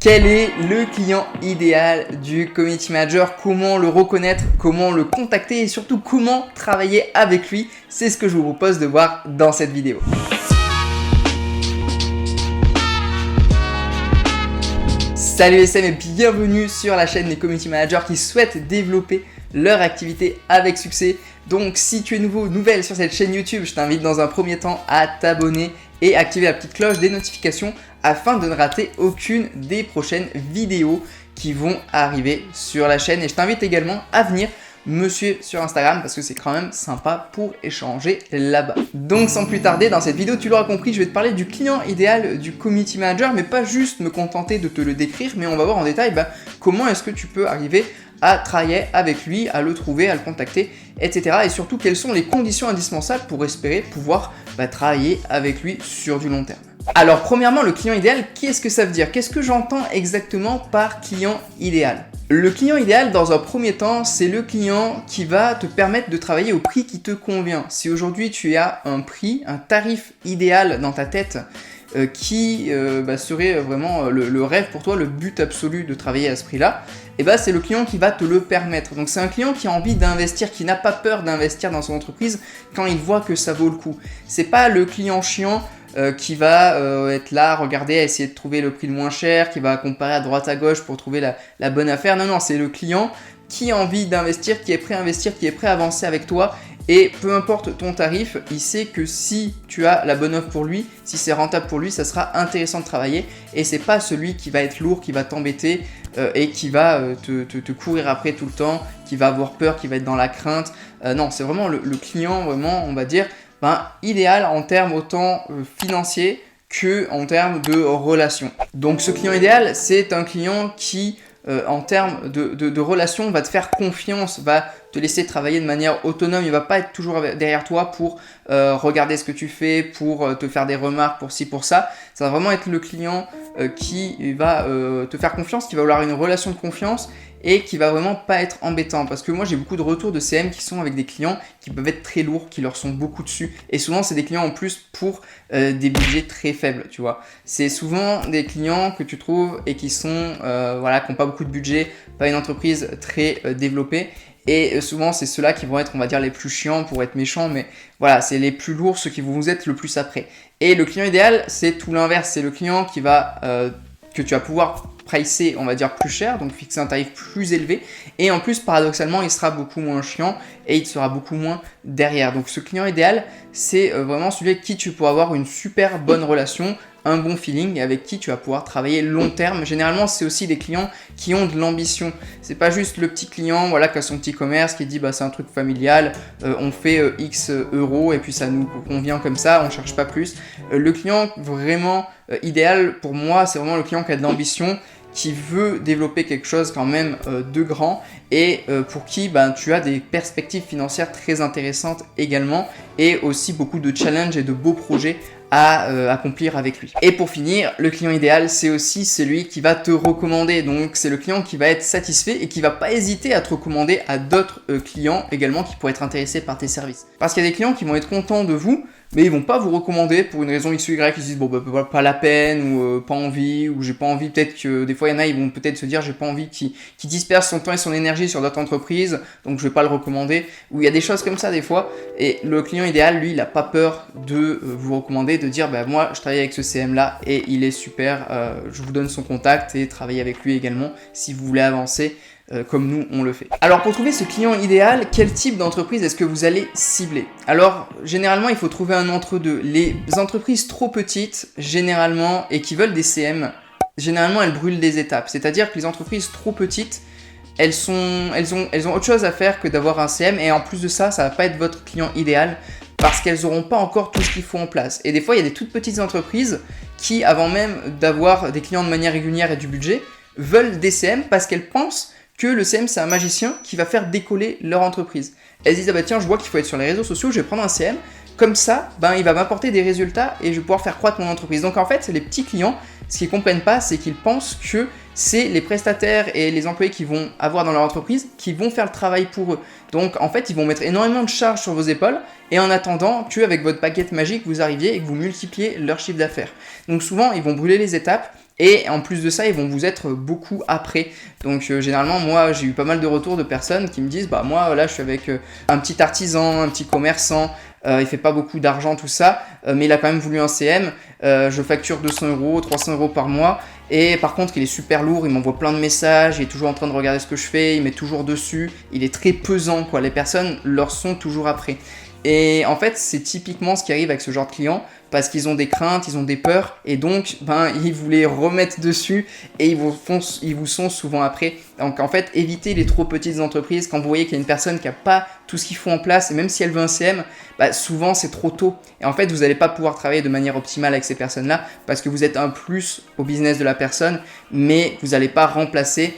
Quel est le client idéal du Community Manager? Comment le reconnaître? Comment le contacter? Et surtout, comment travailler avec lui? C'est ce que je vous propose de voir dans cette vidéo. Salut SM et bienvenue sur la chaîne des Community Managers qui souhaitent développer leur activité avec succès. Donc si tu es nouvelle sur cette chaîne YouTube, je t'invite dans un premier temps à t'abonner et activer la petite cloche des notifications afin de ne rater aucune des prochaines vidéos qui vont arriver sur la chaîne. Et je t'invite également à venir me suivre sur Instagram parce que c'est quand même sympa pour échanger là-bas. Donc sans plus tarder, dans cette vidéo, tu l'auras compris, je vais te parler du client idéal du Community Manager, mais pas juste me contenter de te le décrire, mais on va voir en détail comment est-ce que tu peux arriver à travailler avec lui, à le trouver, à le contacter, etc. Et surtout, quelles sont les conditions indispensables pour espérer pouvoir travailler avec lui sur du long terme. Alors premièrement, le client idéal, qu'est-ce que ça veut dire? Qu'est-ce que j'entends exactement par client idéal? Le client idéal, dans un premier temps, c'est le client qui va te permettre de travailler au prix qui te convient. Si aujourd'hui tu as un prix, un tarif idéal dans ta tête qui serait vraiment le rêve pour toi, le but absolu de travailler à ce prix-là, c'est le client qui va te le permettre. Donc c'est un client qui a envie d'investir, qui n'a pas peur d'investir dans son entreprise quand il voit que ça vaut le coup. C'est pas le client chiant qui va être là, regarder, à essayer de trouver le prix le moins cher, qui va comparer à droite à gauche pour trouver la bonne affaire. Non, c'est le client qui a envie d'investir, qui est prêt à investir, qui est prêt à avancer avec toi. Et peu importe ton tarif, il sait que si tu as la bonne offre pour lui, si c'est rentable pour lui, ça sera intéressant de travailler. Et c'est pas celui qui va être lourd, qui va t'embêter et qui va te courir après tout le temps, qui va avoir peur, qui va être dans la crainte. Non, c'est vraiment le client, vraiment, on va dire, idéal en termes autant financiers que en termes de relations. Donc ce client idéal, c'est un client qui, en termes de relations, va te faire confiance, va te laisser travailler de manière autonome. Il ne va pas être toujours derrière toi pour regarder ce que tu fais, pour te faire des remarques, pour ci, pour ça. Ça va vraiment être le client qui va te faire confiance, qui va vouloir une relation de confiance et qui va vraiment pas être embêtant. Parce que moi, j'ai beaucoup de retours de CM qui sont avec des clients qui peuvent être très lourds, qui leur sont beaucoup dessus. Et souvent, c'est des clients en plus pour des budgets très faibles, tu vois. C'est souvent des clients que tu trouves et qui sont, qui n'ont pas beaucoup de budget, pas une entreprise très développée. Et souvent, c'est ceux-là qui vont être, on va dire, les plus chiants pour être méchants. Mais voilà, c'est les plus lourds, ceux qui vont vous être le plus après. Et le client idéal, c'est tout l'inverse. C'est le client qui va, que tu vas pouvoir pricer, on va dire, plus cher, donc fixer un tarif plus élevé. Et en plus, paradoxalement, il sera beaucoup moins chiant et il sera beaucoup moins derrière. Donc ce client idéal, c'est vraiment celui avec qui tu pourras avoir une super bonne relation, un bon feeling et avec qui tu vas pouvoir travailler long terme. Généralement, c'est aussi des clients qui ont de l'ambition. C'est pas juste le petit client qui a son petit commerce qui dit c'est un truc familial, on fait X euros et puis ça nous convient comme ça, on cherche pas plus. Le client vraiment idéal pour moi, c'est vraiment le client qui a de l'ambition, qui veut développer quelque chose quand même de grand et pour qui tu as des perspectives financières très intéressantes également et aussi beaucoup de challenges et de beaux projets à accomplir avec lui. Et pour finir, le client idéal, c'est aussi celui qui va te recommander. Donc c'est le client qui va être satisfait et qui va pas hésiter à te recommander à d'autres clients également qui pourraient être intéressés par tes services. Parce qu'il y a des clients qui vont être contents de vous, mais ils vont pas vous recommander pour une raison X ou Y, ils se disent pas la peine ou pas envie ou j'ai pas envie. Peut-être que des fois il y en a, ils vont peut-être se dire j'ai pas envie qu'il disperse son temps et son énergie sur d'autres entreprises, donc je vais pas le recommander. Ou il y a des choses comme ça des fois. Et le client idéal, lui, il a pas peur de vous recommander, de dire moi je travaille avec ce CM là et il est super, je vous donne son contact et travaillez avec lui également si vous voulez avancer comme nous on le fait. Alors pour trouver ce client idéal, quel type d'entreprise est-ce que vous allez cibler? Alors généralement il faut trouver un entre-deux. Les entreprises trop petites généralement et qui veulent des CM, généralement elles brûlent des étapes. C'est-à-dire que les entreprises trop petites, elles ont autre chose à faire que d'avoir un CM et en plus de ça, ça va pas être votre client idéal parce qu'elles n'auront pas encore tout ce qu'il faut en place. Et des fois, il y a des toutes petites entreprises qui, avant même d'avoir des clients de manière régulière et du budget, veulent des CM parce qu'elles pensent que le CM, c'est un magicien qui va faire décoller leur entreprise. Elles disent tiens, je vois qu'il faut être sur les réseaux sociaux, je vais prendre un CM. Comme ça, il va m'apporter des résultats et je vais pouvoir faire croître mon entreprise. Donc en fait, les petits clients, ce qu'ils ne comprennent pas, c'est qu'ils pensent que c'est les prestataires et les employés qui vont avoir dans leur entreprise qui vont faire le travail pour eux. Donc en fait, ils vont mettre énormément de charges sur vos épaules et en attendant qu'avec votre baguette magique, vous arriviez et que vous multipliez leur chiffre d'affaires. Donc souvent, ils vont brûler les étapes Et en plus de ça, ils vont vous être beaucoup après. Donc généralement, moi, j'ai eu pas mal de retours de personnes qui me disent, bah moi, là, je suis avec un petit artisan, un petit commerçant, il fait pas beaucoup d'argent, tout ça, mais il a quand même voulu un CM. Je facture 200 €, 300 € par mois. Et par contre, il est super lourd, il m'envoie plein de messages, il est toujours en train de regarder ce que je fais, il met toujours dessus, il est très pesant, quoi. Les personnes leur sont toujours après. Et en fait, c'est typiquement ce qui arrive avec ce genre de clients, parce qu'ils ont des craintes, ils ont des peurs, et donc ils vous les remettent dessus et ils vous sont souvent après. Donc en fait, évitez les trop petites entreprises. Quand vous voyez qu'il y a une personne qui n'a pas tout ce qu'il faut en place, et même si elle veut un CM, souvent c'est trop tôt. Et en fait, vous n'allez pas pouvoir travailler de manière optimale avec ces personnes-là, parce que vous êtes un plus au business de la personne, mais vous n'allez pas remplacer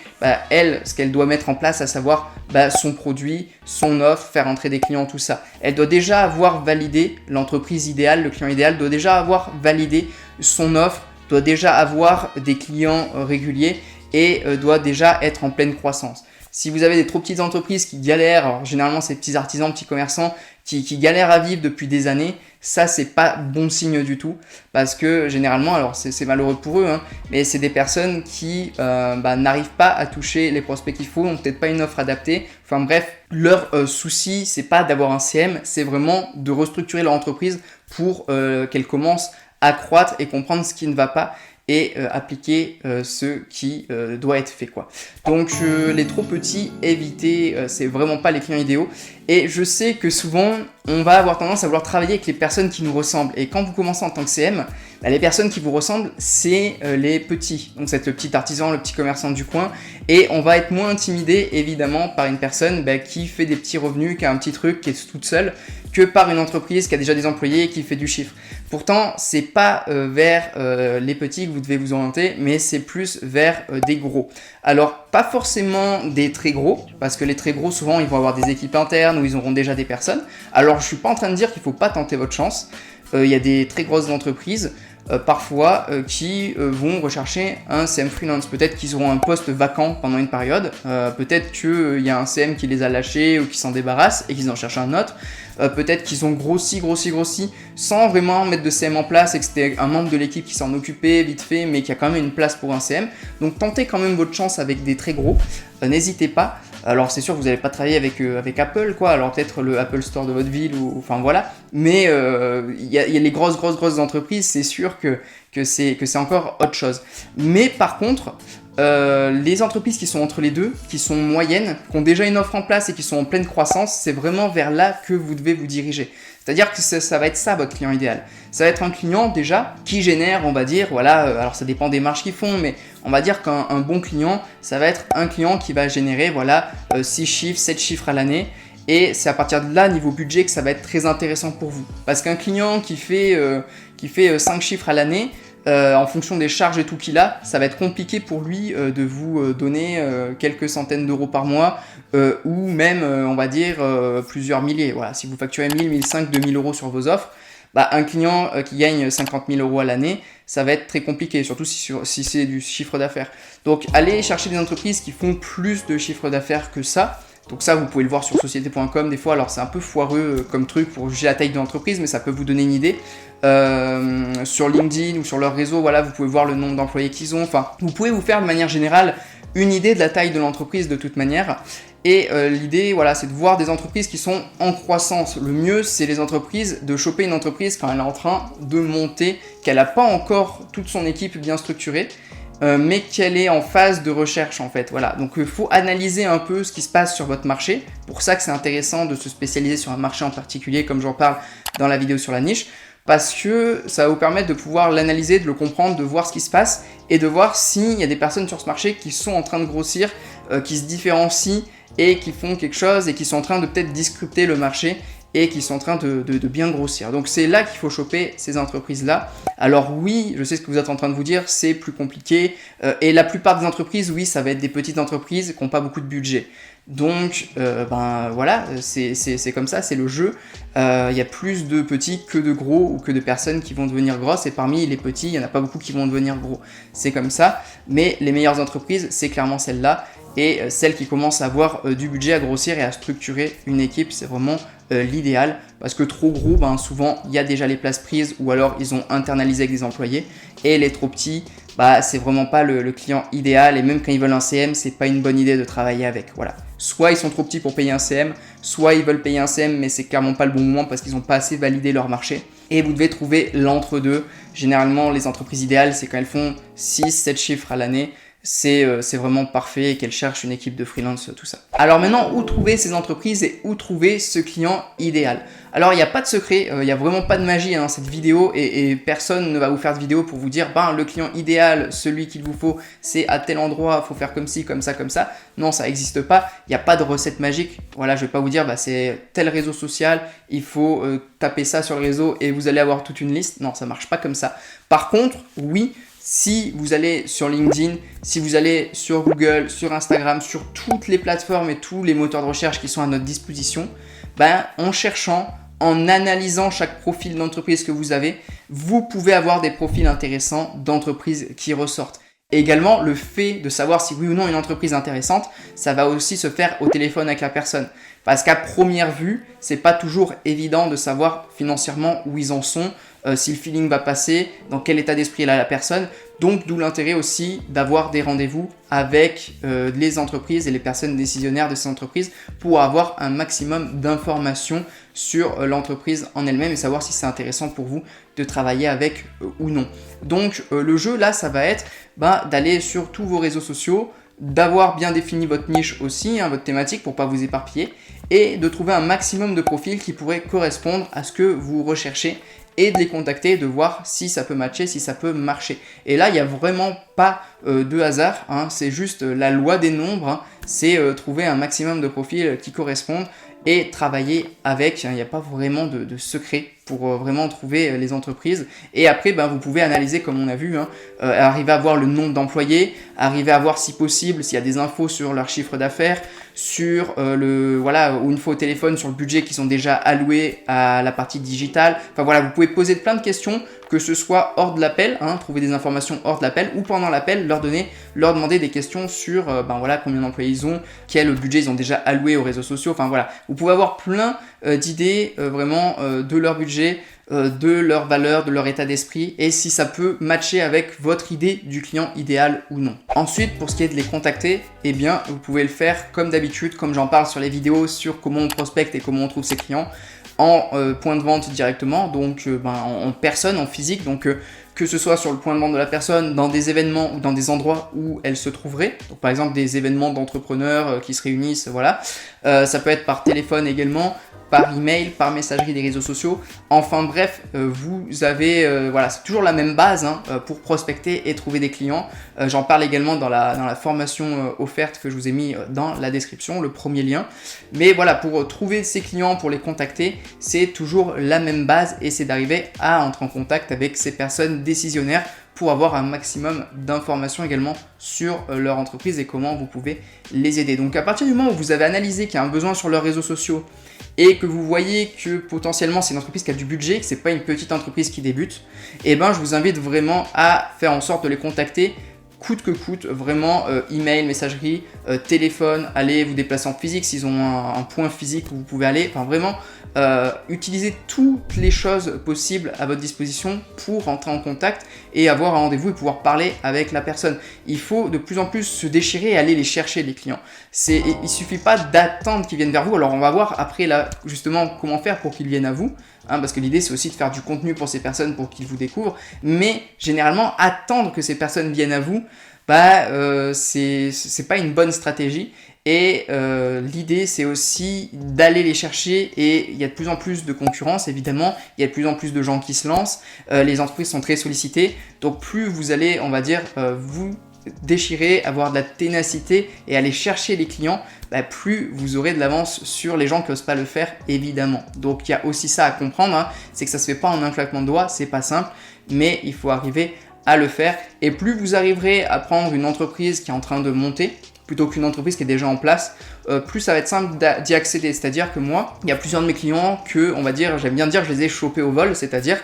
elle, ce qu'elle doit mettre en place, à savoir son produit, son offre, faire entrer des clients, tout ça. Elle doit déjà avoir validé l'entreprise idéale, le client idéal doit déjà avoir validé son offre, doit déjà avoir des clients réguliers et doit déjà être en pleine croissance. Si vous avez des trop petites entreprises qui galèrent, alors généralement c'est petits artisans, petits commerçants qui galèrent à vivre depuis des années, ça c'est pas bon signe du tout, parce que généralement, alors c'est malheureux pour eux, mais c'est des personnes qui n'arrivent pas à toucher les prospects qu'il faut, n'ont peut-être pas une offre adaptée. Enfin bref, leur souci c'est pas d'avoir un CM, c'est vraiment de restructurer leur entreprise pour qu'elle commence à croître et comprendre ce qui ne va pas, et appliquer ce qui doit être fait, quoi. Donc les trop petits, évitez, c'est vraiment pas les clients idéaux. Et je sais que souvent on va avoir tendance à vouloir travailler avec les personnes qui nous ressemblent, et quand vous commencez en tant que CM, les personnes qui vous ressemblent, c'est les petits. Donc c'est le petit artisan, le petit commerçant du coin, et on va être moins intimidé évidemment par une personne qui fait des petits revenus, qui a un petit truc, qui est toute seule, que par une entreprise qui a déjà des employés et qui fait du chiffre. Pourtant, c'est pas vers les petits que vous devez vous orienter, mais c'est plus vers des gros. Alors, pas forcément des très gros, parce que les très gros, souvent, ils vont avoir des équipes internes où ils auront déjà des personnes. Alors, je suis pas en train de dire qu'il faut pas tenter votre chance. Il y a des très grosses entreprises parfois qui vont rechercher un CM freelance. Peut-être qu'ils auront un poste vacant pendant une période, peut-être qu'il y a un CM qui les a lâchés ou qui s'en débarrasse et qu'ils en cherchent un autre. Peut-être qu'ils ont grossi sans vraiment mettre de CM en place et que c'était un membre de l'équipe qui s'en occupait vite fait, mais qui a quand même une place pour un CM. Donc tentez quand même votre chance avec des très gros, n'hésitez pas. Alors c'est sûr que vous n'allez pas travailler avec Apple, quoi. Alors peut-être le Apple Store de votre ville, ou enfin voilà. Mais il y a les grosses entreprises, c'est sûr que c'est encore autre chose. Mais par contre, les entreprises qui sont entre les deux, qui sont moyennes, qui ont déjà une offre en place et qui sont en pleine croissance, c'est vraiment vers là que vous devez vous diriger. C'est-à-dire que ça va être ça votre client idéal. Ça va être un client déjà qui génère, on va dire, voilà, alors ça dépend des marges qu'ils font, mais on va dire qu'un bon client, ça va être un client qui va générer 6 chiffres, 7 chiffres à l'année. Et c'est à partir de là, niveau budget, que ça va être très intéressant pour vous. Parce qu'un client qui fait 5 chiffres à l'année, en fonction des charges et tout qu'il a, ça va être compliqué pour lui de vous donner quelques centaines d'euros par mois, ou même, on va dire, plusieurs milliers. Voilà, si vous facturez 1000, 1500, 2000 euros sur vos offres, un client qui gagne 50 000 euros à l'année, ça va être très compliqué, surtout si c'est du chiffre d'affaires. Donc, allez chercher des entreprises qui font plus de chiffre d'affaires que ça. Donc ça, vous pouvez le voir sur société.com des fois. Alors c'est un peu foireux comme truc pour juger la taille de l'entreprise, mais ça peut vous donner une idée. Sur LinkedIn ou sur leur réseau, voilà, vous pouvez voir le nombre d'employés qu'ils ont. Enfin, vous pouvez vous faire de manière générale une idée de la taille de l'entreprise de toute manière. Et l'idée, voilà, c'est de voir des entreprises qui sont en croissance. Le mieux, c'est les entreprises, de choper une entreprise quand elle est en train de monter, qu'elle n'a pas encore toute son équipe bien structurée, mais qu'elle est en phase de recherche en fait. Voilà. Donc il faut analyser un peu ce qui se passe sur votre marché. Pour ça que c'est intéressant de se spécialiser sur un marché en particulier, comme j'en parle dans la vidéo sur la niche, parce que ça va vous permettre de pouvoir l'analyser, de le comprendre, de voir ce qui se passe et de voir s'il y a des personnes sur ce marché qui sont en train de grossir, qui se différencient et qui font quelque chose et qui sont en train de peut-être disrupter le marché et qui sont en train de bien grossir. Donc c'est là qu'il faut choper ces entreprises-là. Alors oui, je sais ce que vous êtes en train de vous dire, c'est plus compliqué. Et la plupart des entreprises, oui, ça va être des petites entreprises qui n'ont pas beaucoup de budget. Donc voilà, c'est comme ça, c'est le jeu. Il y a plus de petits que de gros ou que de personnes qui vont devenir grosses. Et parmi les petits, il n'y en a pas beaucoup qui vont devenir gros. C'est comme ça. Mais les meilleures entreprises, c'est clairement celles-là. Et celles qui commencent à avoir du budget à grossir et à structurer une équipe, c'est vraiment l'idéal. Parce que trop gros, souvent, il y a déjà les places prises ou alors ils ont internalisé avec des employés. Et les trop petits, bah c'est vraiment pas le client idéal, et même quand ils veulent un CM, c'est pas une bonne idée de travailler avec, voilà. Soit ils sont trop petits pour payer un CM, soit ils veulent payer un CM mais c'est clairement pas le bon moment parce qu'ils n'ont pas assez validé leur marché. Et vous devez trouver l'entre-deux. Généralement, les entreprises idéales, c'est quand elles font 6-7 chiffres à l'année. C'est vraiment parfait et qu'elles cherchent une équipe de freelance, tout ça. Alors maintenant, où trouver ces entreprises et où trouver ce client idéal? Alors, il n'y a pas de secret, il n'y a vraiment pas de magie dans cette vidéo et personne ne va vous faire de vidéo pour vous dire le client idéal, celui qu'il vous faut, c'est à tel endroit, il faut faire comme ci, comme ça, comme ça. Non, ça n'existe pas, il n'y a pas de recette magique. Voilà, je ne vais pas vous dire c'est tel réseau social, il faut taper ça sur le réseau et vous allez avoir toute une liste. Non, ça ne marche pas comme ça. Par contre, oui, si vous allez sur LinkedIn, si vous allez sur Google, sur Instagram, sur toutes les plateformes et tous les moteurs de recherche qui sont à notre disposition, en cherchant, en analysant chaque profil d'entreprise que vous avez, vous pouvez avoir des profils intéressants d'entreprises qui ressortent. Et également, le fait de savoir si oui ou non une entreprise est intéressante, ça va aussi se faire au téléphone avec la personne. Parce qu'à première vue, c'est pas toujours évident de savoir financièrement où ils en sont, si le feeling va passer, dans quel état d'esprit est la personne. Donc d'où l'intérêt aussi d'avoir des rendez-vous avec les entreprises et les personnes décisionnaires de ces entreprises pour avoir un maximum d'informations sur l'entreprise en elle-même et savoir si c'est intéressant pour vous de travailler avec ou non. Donc le jeu là, ça va être d'aller sur tous vos réseaux sociaux, d'avoir bien défini votre niche aussi, votre thématique pour pas vous éparpiller et de trouver un maximum de profils qui pourraient correspondre à ce que vous recherchez et de les contacter, de voir si ça peut matcher, si ça peut marcher. Et là, il n'y a vraiment pas de hasard, c'est juste la loi des nombres, c'est trouver un maximum de profils qui correspondent et travailler avec. Il n'y a pas vraiment de secret pour vraiment trouver les entreprises. Et après, vous pouvez analyser comme on a vu, arriver à voir le nombre d'employés, arriver à voir si possible, s'il y a des infos sur leur chiffre d'affaires, sur ou une fois au téléphone sur le budget qui sont déjà alloués à la partie digitale. Enfin voilà, vous pouvez poser plein de questions, que ce soit hors de l'appel, trouver des informations hors de l'appel, ou pendant l'appel, leur demander des questions sur combien d'employés ils ont, quel budget ils ont déjà alloué aux réseaux sociaux. Enfin voilà, vous pouvez avoir plein d'idées de leur budget, de leur valeur, de leur état d'esprit et si ça peut matcher avec votre idée du client idéal ou non. Ensuite, pour ce qui est de les contacter, vous pouvez le faire comme d'habitude, comme j'en parle sur les vidéos sur comment on prospecte et comment on trouve ses clients, en point de vente directement, donc en personne, en physique, donc que ce soit sur le point de vente de la personne, dans des événements ou dans des endroits où elle se trouverait, donc par exemple des événements d'entrepreneurs qui se réunissent, voilà. Ça peut être par téléphone également, par email, par messagerie des réseaux sociaux. Enfin bref, vous avez, c'est toujours la même base pour prospecter et trouver des clients. J'en parle également dans la formation offerte que je vous ai mis dans la description, le premier lien. Mais voilà, pour trouver ces clients, pour les contacter, c'est toujours la même base et c'est d'arriver à entrer en contact avec ces personnes décisionnaires pour avoir un maximum d'informations également sur leur entreprise et comment vous pouvez les aider. Donc à partir du moment où vous avez analysé qu'il y a un besoin sur leurs réseaux sociaux et que vous voyez que potentiellement c'est une entreprise qui a du budget, que c'est pas une petite entreprise qui débute, je vous invite vraiment à faire en sorte de les contacter coûte que coûte, vraiment email, messagerie, téléphone, allez vous déplacer en physique s'ils ont un point physique où vous pouvez aller, enfin vraiment utilisez toutes les choses possibles à votre disposition pour rentrer en contact et avoir un rendez-vous et pouvoir parler avec la personne. Il faut de plus en plus se déchirer et aller les chercher les clients. Il suffit pas d'attendre qu'ils viennent vers vous, alors on va voir après là justement comment faire pour qu'ils viennent à vous. Parce que l'idée c'est aussi de faire du contenu pour ces personnes pour qu'ils vous découvrent, mais généralement attendre que ces personnes viennent à vous, c'est pas une bonne stratégie et l'idée c'est aussi d'aller les chercher et il y a de plus en plus de concurrence évidemment, il y a de plus en plus de gens qui se lancent, les entreprises sont très sollicitées, donc plus vous allez vous déchirer, avoir de la ténacité et aller chercher les clients, plus vous aurez de l'avance sur les gens qui n'osent pas le faire évidemment. Donc il y a aussi ça à comprendre, c'est que ça se fait pas en un claquement de doigts, c'est pas simple, mais il faut arriver à le faire et plus vous arriverez à prendre une entreprise qui est en train de monter plutôt qu'une entreprise qui est déjà en place, plus ça va être simple d'y accéder. C'est-à-dire que moi, il y a plusieurs de mes clients que, j'aime bien dire, je les ai chopés au vol, c'est-à-dire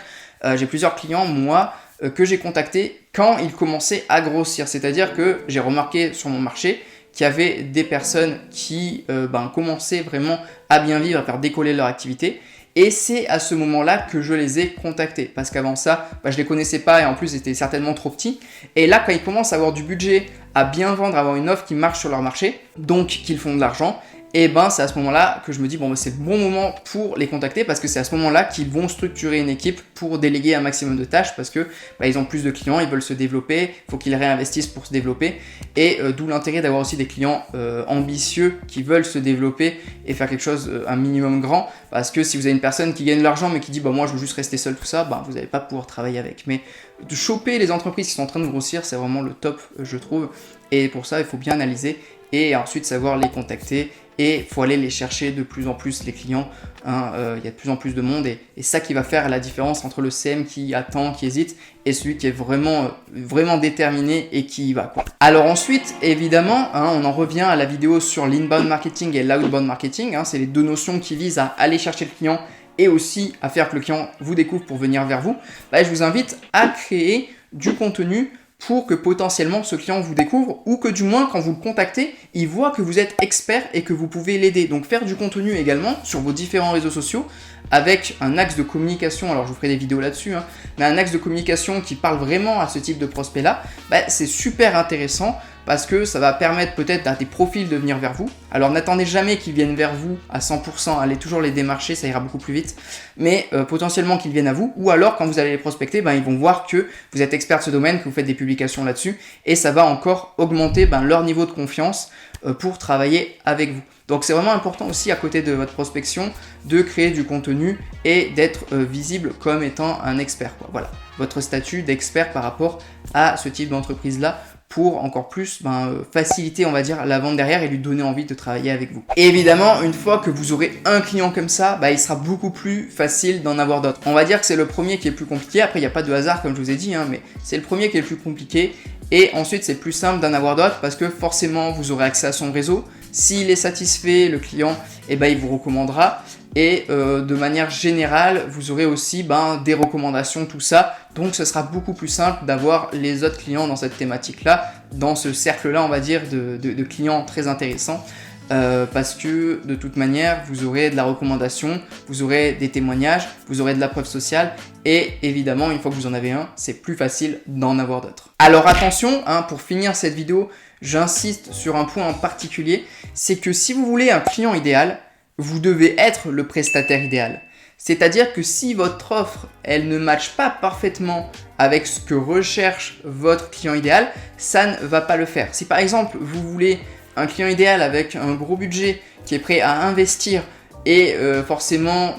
j'ai plusieurs clients, moi, que j'ai contactés quand ils commençaient à grossir. C'est-à-dire que j'ai remarqué sur mon marché qu'il y avait des personnes qui commençaient vraiment à bien vivre, à faire décoller leur activité. Et c'est à ce moment-là que je les ai contactés. Parce qu'avant ça, je les connaissais pas et en plus, ils étaient certainement trop petits. Et là, quand ils commencent à avoir du budget, à bien vendre, à avoir une offre qui marche sur leur marché, donc qu'ils font de l'argent, et ben c'est à ce moment-là que je me dis bon c'est le bon moment pour les contacter parce que c'est à ce moment-là qu'ils vont structurer une équipe pour déléguer un maximum de tâches parce que ils ont plus de clients, ils veulent se développer, il faut qu'ils réinvestissent pour se développer et d'où l'intérêt d'avoir aussi des clients ambitieux qui veulent se développer et faire quelque chose un minimum grand parce que si vous avez une personne qui gagne de l'argent mais qui dit moi je veux juste rester seul tout ça, vous n'allez pas pouvoir travailler avec. Mais de choper les entreprises qui sont en train de grossir, c'est vraiment le top je trouve et pour ça il faut bien analyser et ensuite savoir les contacter. Et il faut aller les chercher de plus en plus les clients, y a de plus en plus de monde et ça qui va faire la différence entre le CM qui attend, qui hésite et celui qui est vraiment déterminé et qui y va quoi. Alors ensuite évidemment on en revient à la vidéo sur l'inbound marketing et l'outbound marketing, c'est les deux notions qui visent à aller chercher le client et aussi à faire que le client vous découvre pour venir vers vous. Je vous invite à créer du contenu pour que potentiellement ce client vous découvre ou que du moins quand vous le contactez, il voit que vous êtes expert et que vous pouvez l'aider. Donc faire du contenu également sur vos différents réseaux sociaux avec un axe de communication, alors je vous ferai des vidéos là-dessus, mais un axe de communication qui parle vraiment à ce type de prospect-là, c'est super intéressant parce que ça va permettre peut-être à des profils de venir vers vous. Alors n'attendez jamais qu'ils viennent vers vous à 100%, allez toujours les démarcher, ça ira beaucoup plus vite, mais potentiellement qu'ils viennent à vous, ou alors quand vous allez les prospecter, ils vont voir que vous êtes expert de ce domaine, que vous faites des publications là-dessus, et ça va encore augmenter leur niveau de confiance pour travailler avec vous. Donc c'est vraiment important aussi à côté de votre prospection de créer du contenu et d'être visible comme étant un expert. Voilà, votre statut d'expert par rapport à ce type d'entreprise-là pour encore plus faciliter on va dire la vente derrière et lui donner envie de travailler avec vous. Et évidemment, une fois que vous aurez un client comme ça, il sera beaucoup plus facile d'en avoir d'autres. On va dire que c'est le premier qui est le plus compliqué, après il n'y a pas de hasard comme je vous ai dit, mais c'est le premier qui est le plus compliqué et ensuite c'est plus simple d'en avoir d'autres parce que forcément vous aurez accès à son réseau. S'il est satisfait, le client, il vous recommandera. Et de manière générale, vous aurez aussi des recommandations, tout ça. Donc ce sera beaucoup plus simple d'avoir les autres clients dans cette thématique-là, dans ce cercle-là, on va dire, de clients très intéressants. Parce que de toute manière, vous aurez de la recommandation, vous aurez des témoignages, vous aurez de la preuve sociale et évidemment, une fois que vous en avez un, c'est plus facile d'en avoir d'autres. Alors attention, pour finir cette vidéo, j'insiste sur un point en particulier, c'est que si vous voulez un client idéal, vous devez être le prestataire idéal. C'est-à-dire que si votre offre, elle ne matche pas parfaitement avec ce que recherche votre client idéal, ça ne va pas le faire. Si par exemple, vous voulez un client idéal avec un gros budget qui est prêt à investir et forcément,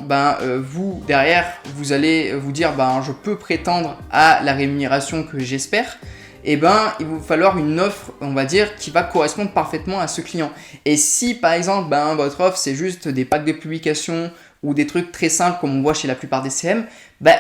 vous, derrière, vous allez vous dire je peux prétendre à la rémunération que j'espère. Il va vous falloir une offre, on va dire, qui va correspondre parfaitement à ce client. Et si par exemple, votre offre c'est juste des packs de publications ou des trucs très simples comme on voit chez la plupart des CM,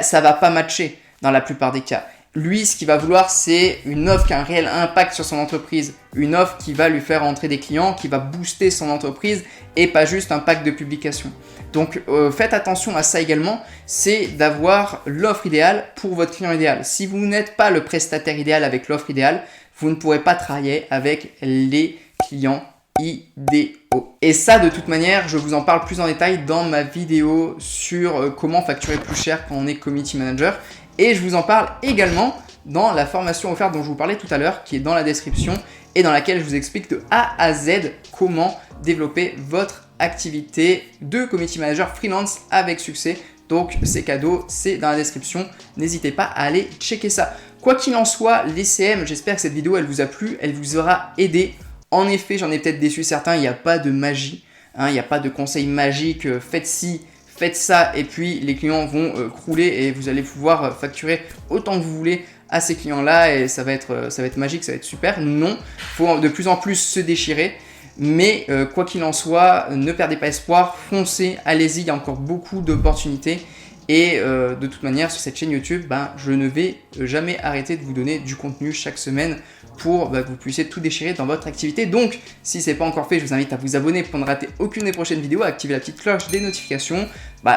ça va pas matcher dans la plupart des cas. Lui, ce qu'il va vouloir, c'est une offre qui a un réel impact sur son entreprise, une offre qui va lui faire entrer des clients, qui va booster son entreprise et pas juste un pack de publications. Donc faites attention à ça également, c'est d'avoir l'offre idéale pour votre client idéal. Si vous n'êtes pas le prestataire idéal avec l'offre idéale, vous ne pourrez pas travailler avec les clients idéaux. Et ça, de toute manière, je vous en parle plus en détail dans ma vidéo sur comment facturer plus cher quand on est community manager. Et je vous en parle également dans la formation offerte dont je vous parlais tout à l'heure, qui est dans la description et dans laquelle je vous explique de A à Z comment développer votre activité de community manager freelance avec succès. Donc c'est cadeau, c'est dans la description, n'hésitez pas à aller checker ça. Quoi qu'il en soit, les CM, j'espère que cette vidéo elle vous a plu, elle vous aura aidé. En effet, j'en ai peut-être déçu certains, il n'y a pas de magie, il n'y a pas de conseil magique, faites ci, faites ça et puis les clients vont crouler et vous allez pouvoir facturer autant que vous voulez à ces clients-là et ça va être magique, ça va être super. Non, il faut de plus en plus se déchirer. Mais quoi qu'il en soit, ne perdez pas espoir, foncez, allez-y, il y a encore beaucoup d'opportunités. Et de toute manière, sur cette chaîne YouTube, je ne vais jamais arrêter de vous donner du contenu chaque semaine pour que vous puissiez tout déchirer dans votre activité. Donc, si ce n'est pas encore fait, je vous invite à vous abonner pour ne rater aucune des prochaines vidéos, à activer la petite cloche des notifications.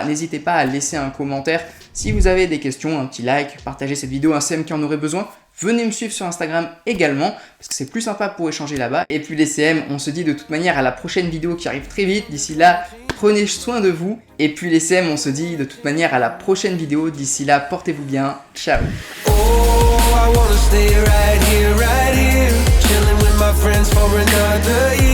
N'hésitez pas à laisser un commentaire si vous avez des questions, un petit like, partagez cette vidéo à un CM qui en aurait besoin. Venez me suivre sur Instagram également, parce que c'est plus sympa pour échanger là-bas. Et puis les CM, on se dit de toute manière à la prochaine vidéo qui arrive très vite. D'ici là, prenez soin de vous. Et puis les CM, on se dit de toute manière à la prochaine vidéo. D'ici là, portez-vous bien. Ciao. I wanna stay right here, chilling with my friends for another year.